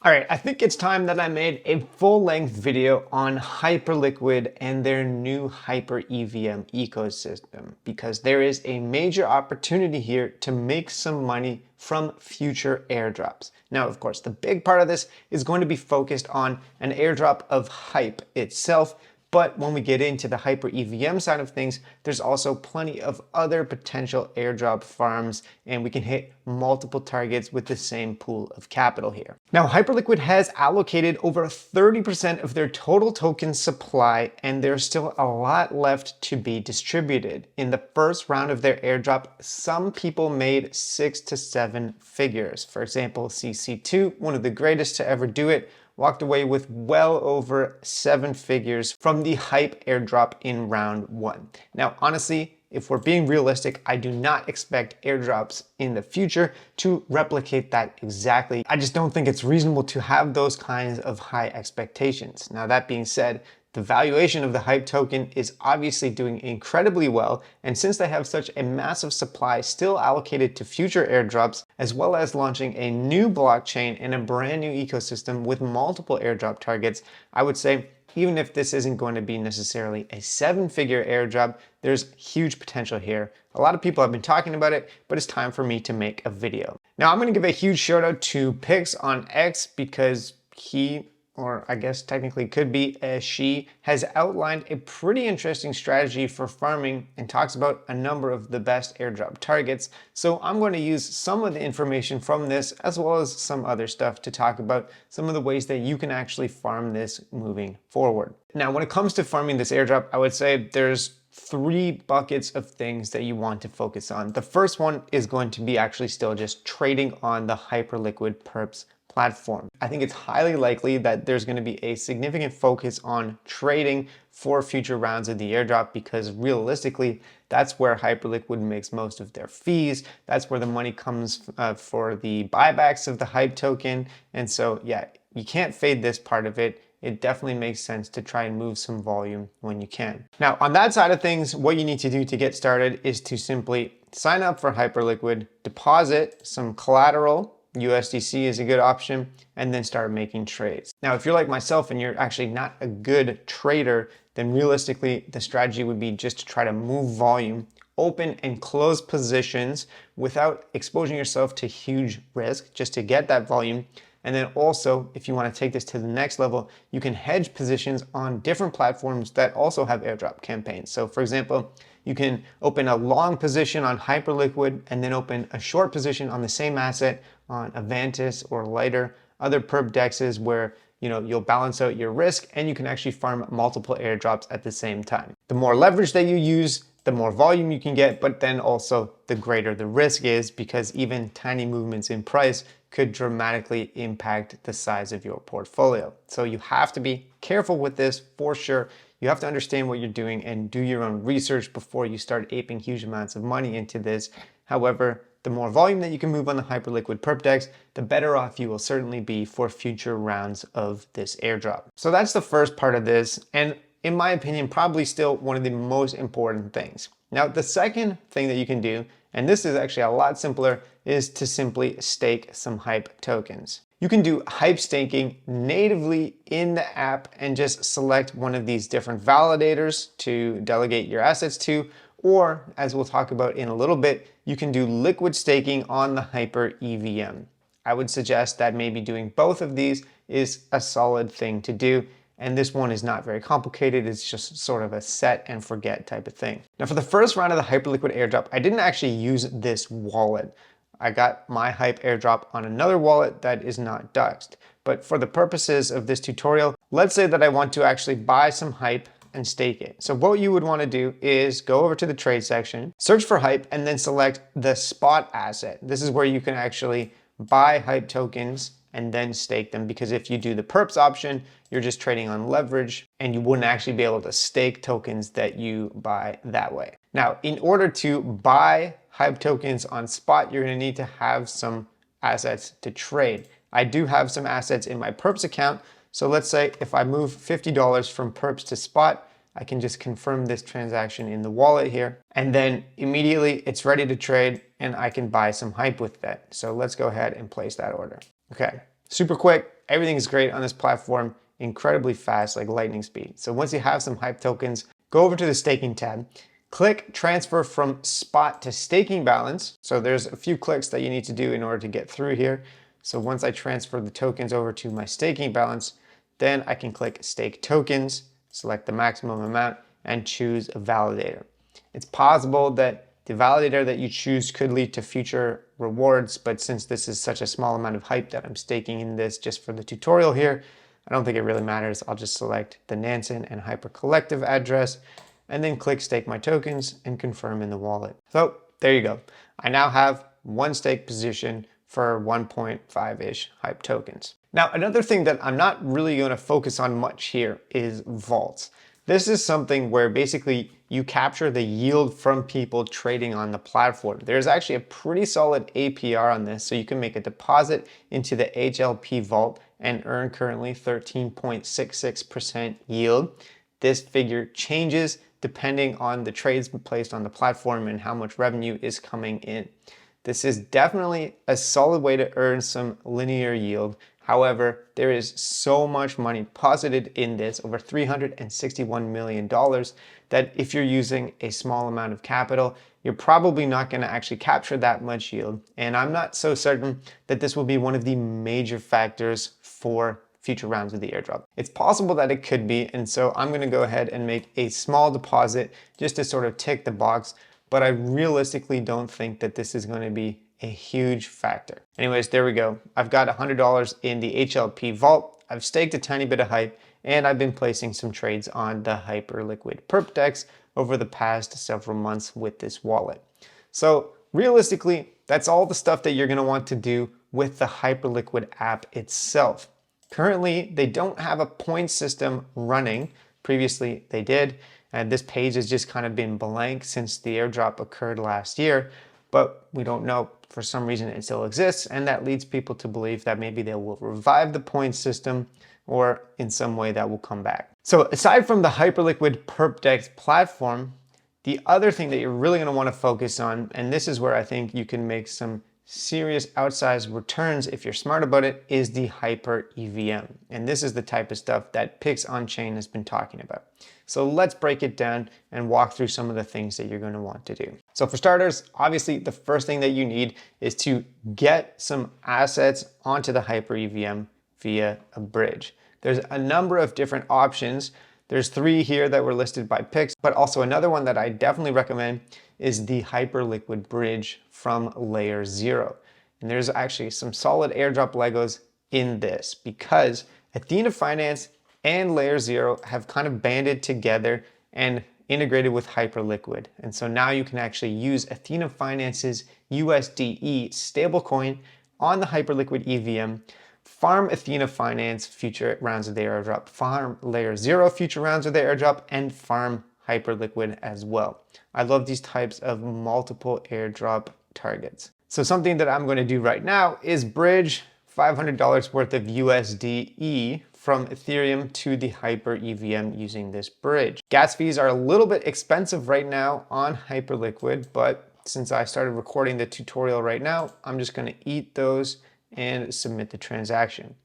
All right, I think it's time that I made a full-length video on Hyperliquid and their new Hyper EVM ecosystem because there is a major opportunity here to make some money from future airdrops. Now, of course, the big part of this is going to be focused on an airdrop of Hype itself. But when we get into the Hyper EVM side of things, there's also plenty of other potential airdrop farms, and we can hit multiple targets with the same pool of capital here. Now, Hyperliquid has allocated over 30% of their total token supply, and there's still a lot left to be distributed. In the first round of their airdrop, some people made 6 to 7 figures. For example, CC2, one of the greatest to ever do it, walked away with well over 7 figures from the Hype airdrop in round 1. Now, honestly, if we're being realistic, I do not expect airdrops in the future to replicate that exactly. I just don't think it's reasonable to have those kinds of high expectations. Now, that being said, the valuation of the Hype token is obviously doing incredibly well, and since they have such a massive supply still allocated to future airdrops, as well as launching a new blockchain and a brand new ecosystem with multiple airdrop targets, I would say even if this isn't going to be necessarily a 7-figure airdrop, there's huge potential here. A lot of people have been talking about it, but it's time for me to make a video. Now, I'm going to give a huge shout out to Pix on X because he, or I guess technically could be a she, has outlined a pretty interesting strategy for farming and talks about a number of the best airdrop targets. So I'm going to use some of the information from this as well as some other stuff to talk about some of the ways that you can actually farm this moving forward. Now, when it comes to farming this airdrop, I would say there's 3 buckets of things that you want to focus on. The first one is going to be actually still just trading on the Hyperliquid perps platform. I think it's highly likely that there's going to be a significant focus on trading for future rounds of the airdrop because realistically, that's where Hyperliquid makes most of their fees. That's where the money comes for the buybacks of the Hype token. And so, yeah, you can't fade this part of it. It definitely makes sense to try and move some volume when you can. Now, on that side of things, what you need to do to get started is to simply sign up for Hyperliquid, deposit some collateral. USDC is a good option, and then start making trades. Now, if you're like myself and you're actually not a good trader, then realistically, the strategy would be just to try to move volume, open and close positions without exposing yourself to huge risk, just to get that volume. And then also, if you want to take this to the next level, you can hedge positions on different platforms that also have airdrop campaigns. So for example, you can open a long position on Hyperliquid and then open a short position on the same asset on Avantis or Lighter, other perp dexes where you'll balance out your risk and you can actually farm multiple airdrops at the same time. The more leverage that you use, the more volume you can get, but then also the greater the risk is because even tiny movements in price could dramatically impact the size of your portfolio. So you have to be careful with this for sure. You have to understand what you're doing and do your own research before you start aping huge amounts of money into this. However, the more volume that you can move on the Hyperliquid perp dex, the better off you will certainly be for future rounds of this airdrop. So that's the first part of this, and in my opinion, probably still one of the most important things. Now, the second thing that you can do, and this is actually a lot simpler, is to simply stake some Hype tokens. You can do Hype staking natively in the app and just select one of these different validators to delegate your assets to, or as we'll talk about in a little bit, you can do liquid staking on the Hyper EVM. I would suggest that maybe doing both of these is a solid thing to do. And this one is not very complicated. It's just sort of a set and forget type of thing. Now, for the first round of the Hyperliquid airdrop, I didn't actually use this wallet. I got my Hype airdrop on another wallet that is not doxed. But for the purposes of this tutorial, let's say that I want to actually buy some Hype and stake it. So what you would want to do is go over to the trade section, search for Hype, and then select the spot asset. This is where you can actually buy Hype tokens and then stake them, because if you do the perps option, you're just trading on leverage and you wouldn't actually be able to stake tokens that you buy that way. Now, in order to buy Hype tokens on spot, you're going to need to have some assets to trade. I do have some assets in my perps account. So let's say if I move $50 from perps to spot, I can just confirm this transaction in the wallet here, and then immediately it's ready to trade and I can buy some Hype with that. So let's go ahead and place that order. Okay, super quick. everything is great on this platform, incredibly fast, like lightning speed. So once you have some hype tokens, go over to the staking tab, click transfer from spot to staking balance. So there's a few clicks that you need to do in order to get through here. So once I transfer the tokens over to my staking balance, then I can click stake tokens, select the maximum amount, and choose a validator. It's possible that the validator that you choose could lead to future rewards, but since this is such a small amount of hype that I'm staking in this just for the tutorial here, I don't think it really matters. I'll just select the Nansen and Hyper Collective address and then click stake my tokens and confirm in the wallet. So there you go. I now have one stake position for 1.5-ish hype tokens. Now, another thing that I'm not really going to focus on much here is vaults. This is something where basically you capture the yield from people trading on the platform. There's actually a pretty solid APR on this, so you can make a deposit into the HLP vault and earn currently 13.66% yield. This figure changes depending on the trades placed on the platform and how much revenue is coming in. This is definitely a solid way to earn some linear yield. However, there is so much money deposited in this, over $361 million, that if you're using a small amount of capital, you're probably not going to actually capture that much yield. And I'm not so certain that this will be one of the major factors for future rounds of the airdrop. It's possible that it could be, and so I'm going to go ahead and make a small deposit just to sort of tick the box, but I realistically don't think that this is going to be a huge factor. Anyways, there we go. I've got $100 in the HLP vault. I've staked a tiny bit of hype, and I've been placing some trades on the Hyperliquid perp dex over the past several months with this wallet. So realistically, that's all the stuff that you're going to want to do with the Hyperliquid app itself. Currently, they don't have a point system running. Previously, they did. And this page has just kind of been blank since the airdrop occurred last year, but we don't know. For some reason, it still exists, and that leads people to believe that maybe they will revive the point system or in some way that will come back. So aside from the Hyperliquid perp dex platform, the other thing that you're really going to want to focus on, and this is where I think you can make some serious outsized returns if you're smart about it, is the Hyper EVM. And this is the type of stuff that Pix on Chain has been talking about. So let's break it down and walk through some of the things that you're going to want to do. So for starters, obviously the first thing that you need is to get some assets onto the Hyper EVM via a bridge. There's a number of different options. There's 3 here that were listed by Pix, but also another one that I definitely recommend is the Hyperliquid bridge from Layer 0. And there's actually some solid airdrop Legos in this because Athena Finance and Layer 0 have kind of banded together and integrated with Hyperliquid. And so now you can actually use Athena Finance's USDE stablecoin on the Hyperliquid EVM, farm Athena Finance future rounds of the airdrop, farm Layer 0 future rounds of the airdrop, and farm Hyperliquid as well. I love these types of multiple airdrop targets. So something that I'm going to do right now is bridge $500 worth of USDE from Ethereum to the Hyper EVM using this bridge. Gas fees are a little bit expensive right now on Hyperliquid, but since I started recording the tutorial right now, I'm just going to eat those and submit the transaction.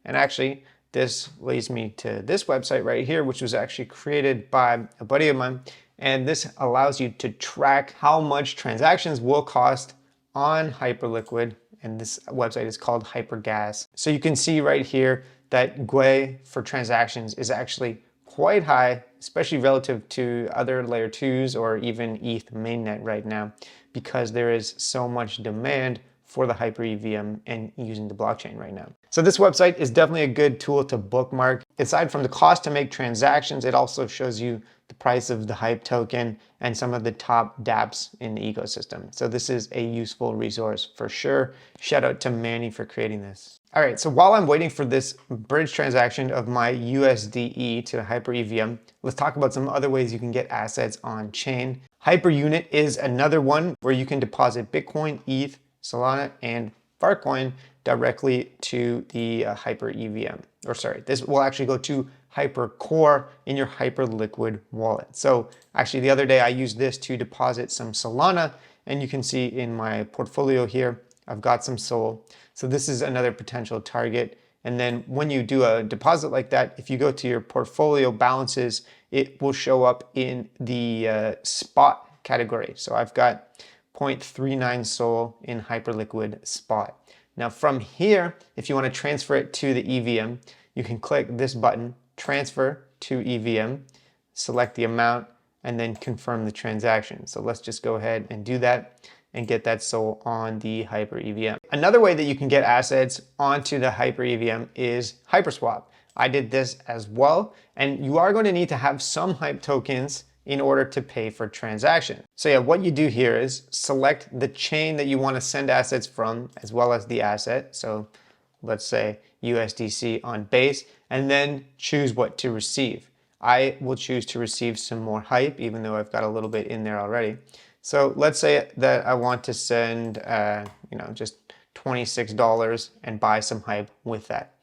And actually, this leads me to this website right here, which was actually created by a buddy of mine. And this allows you to track how much transactions will cost on Hyperliquid. And this website is called Hypergas. So you can see right here that GUI for transactions is actually quite high, especially relative to other layer 2s or even ETH mainnet right now, because there is so much demand for the Hyper EVM and using the blockchain right now. So this website is definitely a good tool to bookmark. Aside from the cost to make transactions, it also shows you the price of the Hype token and some of the top dApps in the ecosystem. So this is a useful resource for sure. Shout out to Manny for creating this. All right, so while I'm waiting for this bridge transaction of my USDE to Hyper EVM, let's talk about some other ways you can get assets on chain. Hyperunit is another one where you can deposit Bitcoin, ETH, Solana, and Farcoin directly to the Hyper EVM. Or sorry, this will actually go to Hypercore in your Hyperliquid wallet. So actually the other day I used this to deposit some Solana, and you can see in my portfolio here, I've got some SOL. So this is another potential target And then when you do a deposit like that, if you go to your portfolio balances, it will show up in the spot category. So I've got 0.39 Sol in Hyperliquid spot. Now from here, if you want to transfer it to the EVM, you can click this button, transfer to EVM, select the amount, and then confirm the transaction. So let's just go ahead and do that and get that Sol on the Hyper EVM. Another way that you can get assets onto the Hyper EVM is Hyperswap. I did this as well, and you are going to need to have some Hype tokens in order to pay for transaction. So yeah, what you do here is select the chain that you want to send assets from, as well as the asset. So let's say USDC on base, and then choose what to receive. I will choose to receive some more Hype, even though I've got a little bit in there already. So let's say that I want to send, just $26 and buy some Hype with that.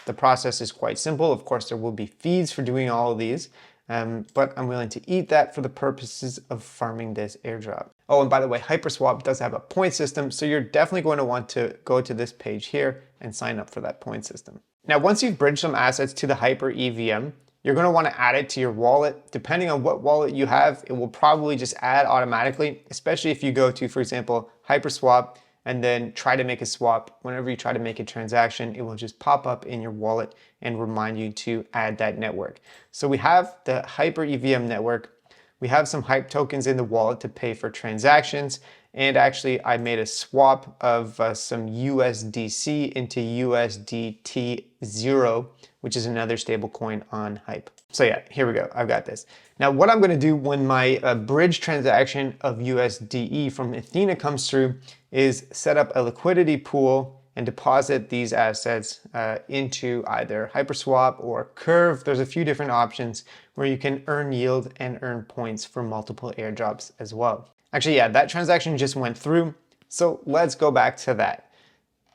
The process is quite simple. Of course, there will be fees for doing all of these, but I'm willing to eat that for the purposes of farming this airdrop. Oh, and by the way, Hyperswap does have a point system, so you're definitely going to want to go to this page here and sign up for that point system. Now, once you've bridged some assets to the Hyper EVM, you're going to want to add it to your wallet. Depending on what wallet you have, it will probably just add automatically, especially if you go to, for example, Hyperswap, and then try to make a swap. Whenever you try to make a transaction, it will just pop up in your wallet and remind you to add that network. So we have the Hyper EVM network. We have some Hype tokens in the wallet to pay for transactions. And actually, I made a swap of some USDC into USDT0, which is another stable coin on Hype. So yeah, here we go. I've got this. Now, what I'm going to do when my bridge transaction of USDE from Athena comes through is set up a liquidity pool and deposit these assets into either Hyperswap or Cove. There's a few different options where you can earn yield and earn points for multiple airdrops as well. Actually, yeah, that transaction just went through. So let's go back to that.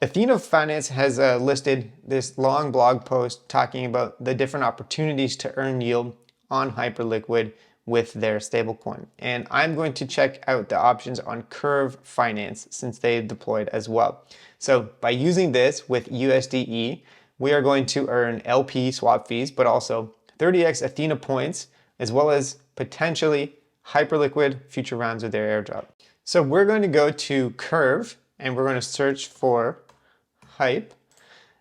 Athena Finance has listed this long blog post talking about the different opportunities to earn yield on Hyperliquid with their stablecoin. And I'm going to check out the options on Cove Finance since they deployed as well. So by using this with USDE, we are going to earn LP swap fees, but also 30x Athena points, as well as potentially Hyperliquid future rounds of their airdrop. So we're going to go to Cove and we're going to search for Hype.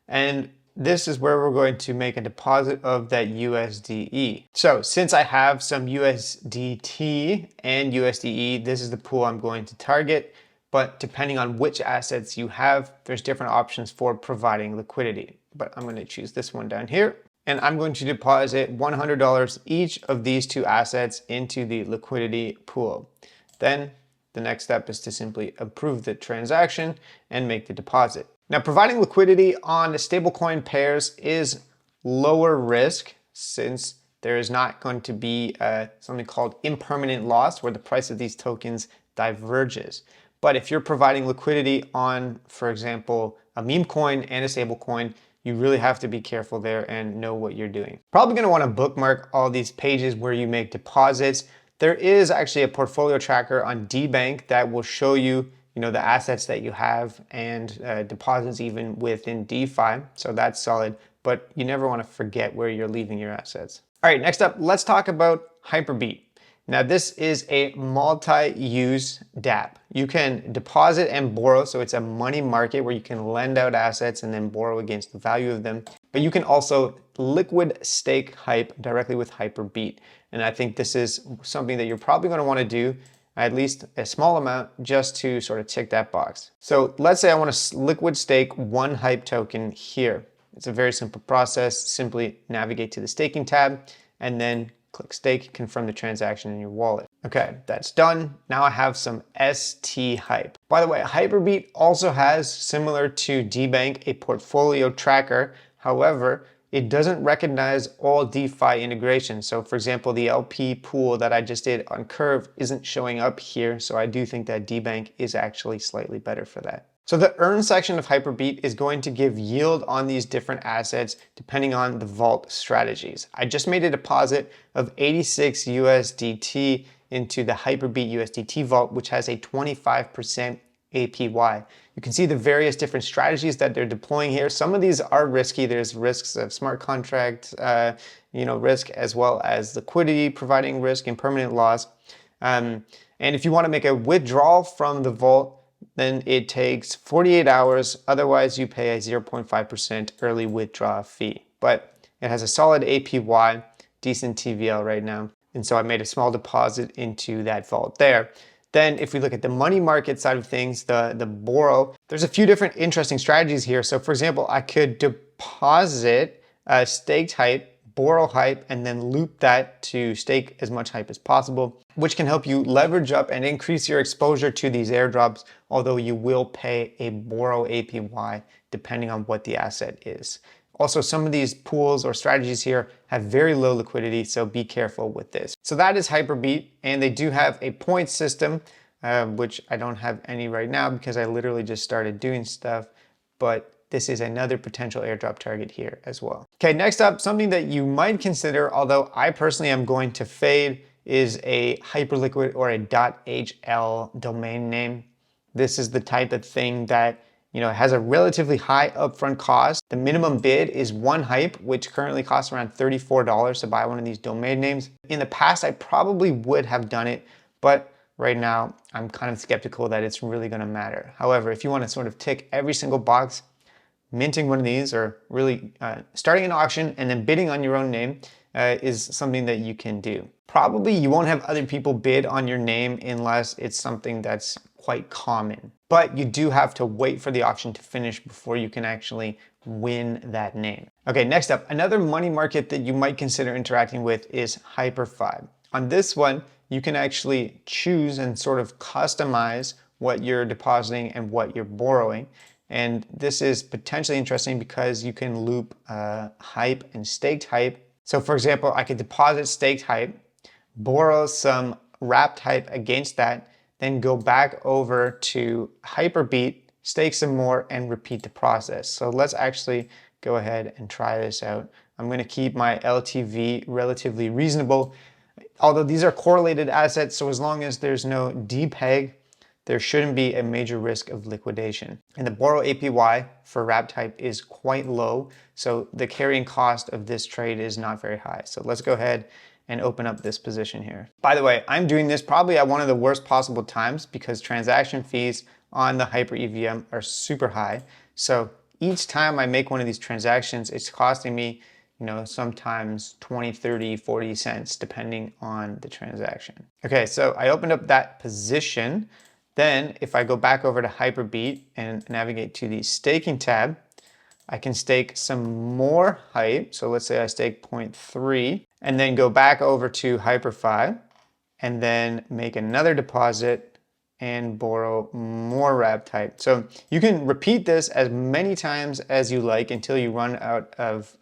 And this is where we're going to make a deposit of that USDE. So since I have some USDT and USDE, this is the pool I'm going to target. But depending on which assets you have, there's different options for providing liquidity. But I'm going to choose this one down here. And I'm going to deposit $100 each of these two assets into the liquidity pool. Then the next step is to simply approve the transaction and make the deposit. Now, providing liquidity on the stablecoin pairs is lower risk since there is not going to be something called impermanent loss where the price of these tokens diverges. But if you're providing liquidity on, for example, a meme coin and a stablecoin, you really have to be careful there and know what you're doing. Probably going to want to bookmark all these pages where you make deposits. There is actually a portfolio tracker on DBank that will show you, the assets that you have and deposits even within DeFi. So that's solid, but you never want to forget where you're leaving your assets. All right, next up, let's talk about Hyperbeat. Now this is a multi-use dApp. You can deposit and borrow, so it's a money market where you can lend out assets and then borrow against the value of them. But you can also liquid stake Hype directly with Hyperbeat. And I think this is something that you're probably going to want to do at least a small amount just to sort of tick that box. So let's say I want to liquid stake one Hype token here. It's a very simple process. Simply navigate to the staking tab and then click stake, confirm the transaction in your wallet. Okay, that's done. Now I have some ST Hype. By the way, Hyperbeat also has, similar to DBank, a portfolio tracker. However, it doesn't recognize all DeFi integrations. So for example, the LP pool that I just did on Cove isn't showing up here. So I do think that DBank is actually slightly better for that. So the earn section of Hyperbeat is going to give yield on these different assets depending on the vault strategies. I just made a deposit of 86 USDT into the Hyperbeat USDT vault, which has a 25% APY. You can see the various different strategies that they're deploying here. Some of these are risky. There's risks of smart contract, risk, as well as liquidity providing risk and permanent loss. And if you want to make a withdrawal from the vault, then it takes 48 hours. Otherwise, you pay a 0.5% early withdrawal fee. But it has a solid APY, decent TVL right now. And so I made a small deposit into that vault there. Then if we look at the money market side of things, the borrow, there's a few different interesting strategies here. So for example, I could deposit staked hype, borrow hype, and then loop that to stake as much hype as possible, which can help you leverage up and increase your exposure to these airdrops, although you will pay a borrow APY depending on what the asset is. Also, some of these pools or strategies here have very low liquidity, so be careful with this. So that is Hyperbeat, and they do have a point system, which I don't have any right now because I literally just started doing stuff, but this is another potential airdrop target here as well. Okay, next up, something that you might consider, although I personally am going to fade, is a Hyperliquid or a .hl domain name. This is the type of thing that has a relatively high upfront cost. The minimum bid is 1 hype, which currently costs around $34 to buy one of these domain names. In the past, I probably would have done it, but right now I'm kind of skeptical that it's really gonna matter. However, if you wanna sort of tick every single box, minting one of these or really starting an auction and then bidding on your own name is something that you can do. Probably you won't have other people bid on your name unless it's something that's quite common. But you do have to wait for the auction to finish before you can actually win that name. Okay, next up, another money market that you might consider interacting with is Hyper5. On this one, you can actually choose and sort of customize what you're depositing and what you're borrowing. And this is potentially interesting because you can loop hype and staked hype. So for example, I could deposit staked hype, borrow some wrapped hype against that, then go back over to Hyperbeat, stake some more, and repeat the process. So let's actually go ahead and try this out. I'm gonna keep my LTV relatively reasonable. Although these are correlated assets, so as long as there's no depeg, there shouldn't be a major risk of liquidation. And the borrow APY for wrapped hype is quite low, so the carrying cost of this trade is not very high. So let's go ahead and open up this position here. By the way, I'm doing this probably at one of the worst possible times because transaction fees on the Hyper EVM are super high. So each time I make one of these transactions, it's costing me, sometimes 20, 30, 40 cents, depending on the transaction. Okay, so I opened up that position. Then if I go back over to Hyperbeat and navigate to the staking tab, I can stake some more hype. So let's say I stake 0.3 and then go back over to Hyper5 and then make another deposit and borrow more wrapped hype. So you can repeat this as many times as you like until you run out of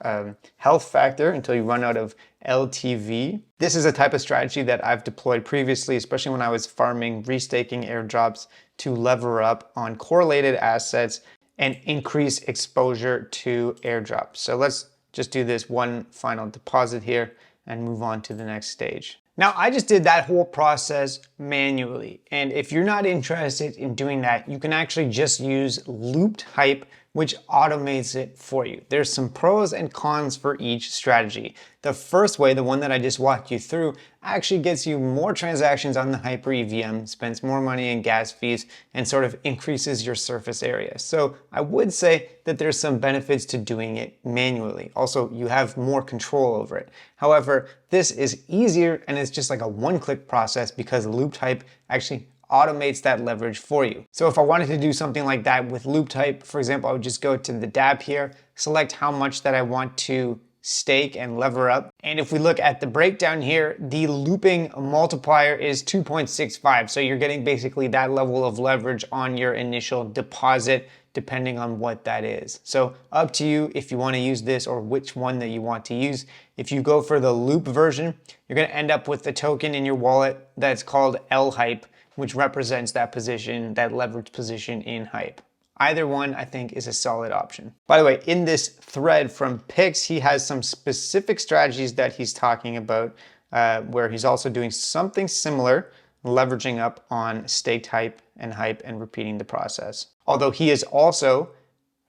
health factor, until you run out of LTV. This is a type of strategy that I've deployed previously, especially when I was farming restaking airdrops to lever up on correlated assets and increase exposure to airdrops. So let's just do this one final deposit here and move on to the next stage. Now, I just did that whole process manually. And if you're not interested in doing that, you can actually just use looped hype, which automates it for you. There's some pros and cons for each strategy. The first way, the one that I just walked you through, actually gets you more transactions on the Hyper EVM, spends more money in gas fees, and sort of increases your surface area. So I would say that there's some benefits to doing it manually. Also, you have more control over it. However, this is easier and it's just like a one-click process because looped hype actually automates that leverage for you. So if I wanted to do something like that with looped hype, for example, I would just go to the dApp here, select how much that I want to stake and lever up. And if we look at the breakdown here, the looping multiplier is 2.65. So you're getting basically that level of leverage on your initial deposit, depending on what that is. So up to you if you want to use this or which one that you want to use. If you go for the loop version, you're going to end up with the token in your wallet that's called L-Hype, which represents that position, that leverage position in hype. Either one, I think, is a solid option. By the way, in this thread from Pix, he has some specific strategies that he's talking about, where he's also doing something similar. leveraging up on staked hype and repeating the process. Although he is also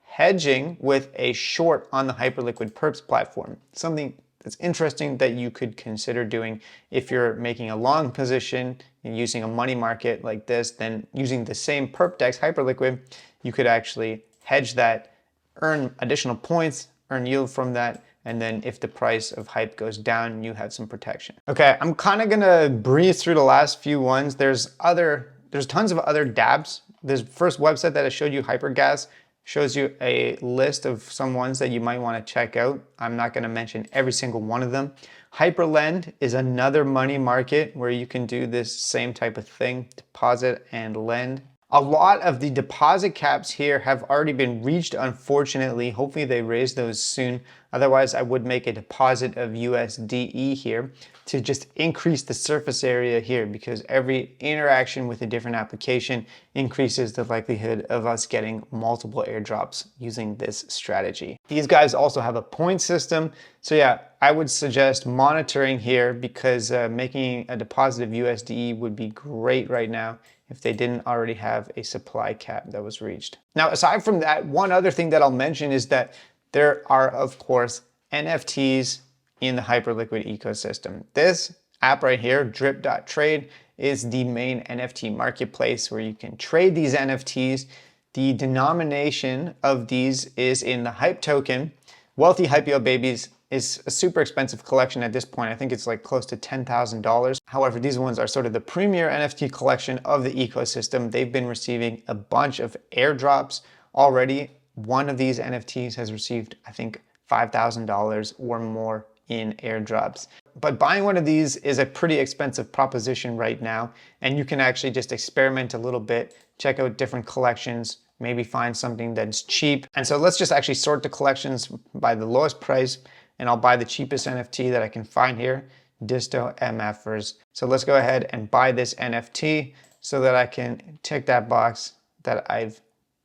hedging with a short on the Hyperliquid perps platform, something that's interesting that you could consider doing if you're making a long position and using a money market like this. Then using the same perp dex Hyperliquid, you could actually hedge that, earn additional points, earn yield from that, and then if the price of hype goes down, you have some protection. Okay, I'm kind of gonna breeze through the last few ones. There's tons of other dApps. This first website that I showed you, Hypergas, shows you a list of some ones that you might want to check out. I'm not going to mention every single one of them. Hyperlend is another money market where you can do this same type of thing, deposit and lend. A lot of the deposit caps here have already been reached, unfortunately. Hopefully they raise those soon. Otherwise, I would make a deposit of USDE here to just increase the surface area here, because every interaction with a different application increases the likelihood of us getting multiple airdrops using this strategy. These guys also have a point system. So yeah, I would suggest monitoring here, because making a deposit of USDE would be great right now if they didn't already have a supply cap that was reached. Now, aside from that, one other thing that I'll mention is that there are, of course, NFTs in the Hyperliquid ecosystem. This app right here, drip.trade, is the main NFT marketplace where you can trade these NFTs. The denomination of these is in the hype token. Wealthy Hypeo Babies is a super expensive collection at this point. I think it's like close to $10,000. However, these ones are sort of the premier NFT collection of the ecosystem. They've been receiving a bunch of airdrops already. One of these NFTs has received, I think, $5,000 or more in airdrops. But buying one of these is a pretty expensive proposition right now, and you can actually just experiment a little bit, check out different collections, maybe find something that's cheap. And so let's just actually sort the collections by the lowest price, and I'll buy the cheapest NFT that I can find here, Disto MFers. So let's go ahead and buy this NFT so that I can tick that box that I've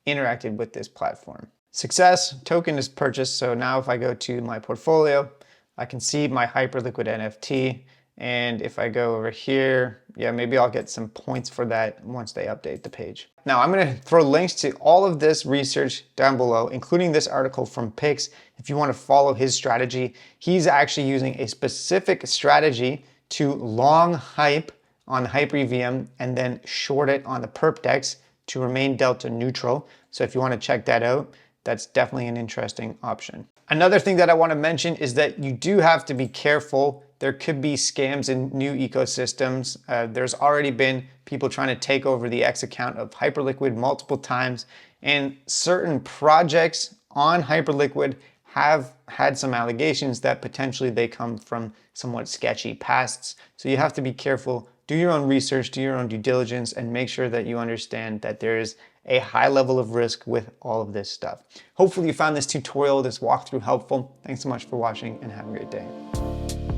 interacted with this platform. Success, token is purchased. So now if I go to my portfolio, I can see my Hyperliquid NFT. And if I go over here, yeah, maybe I'll get some points for that once they update the page. Now I'm gonna throw links to all of this research down below, including this article from Pix. If you wanna follow his strategy, he's actually using a specific strategy to long hype on Hyper EVM and then short it on the perp dex to remain delta neutral. So if you wanna check that out, that's definitely an interesting option. Another thing that I want to mention is that you do have to be careful. There could be scams in new ecosystems. There's already been people trying to take over the X account of Hyperliquid multiple times, and certain projects on Hyperliquid have had some allegations that potentially they come from somewhat sketchy pasts. So you have to be careful. Do your own research, do your own due diligence, and make sure that you understand that there is a high level of risk with all of this stuff. Hopefully you found this tutorial, this walkthrough helpful. Thanks so much for watching and have a great day.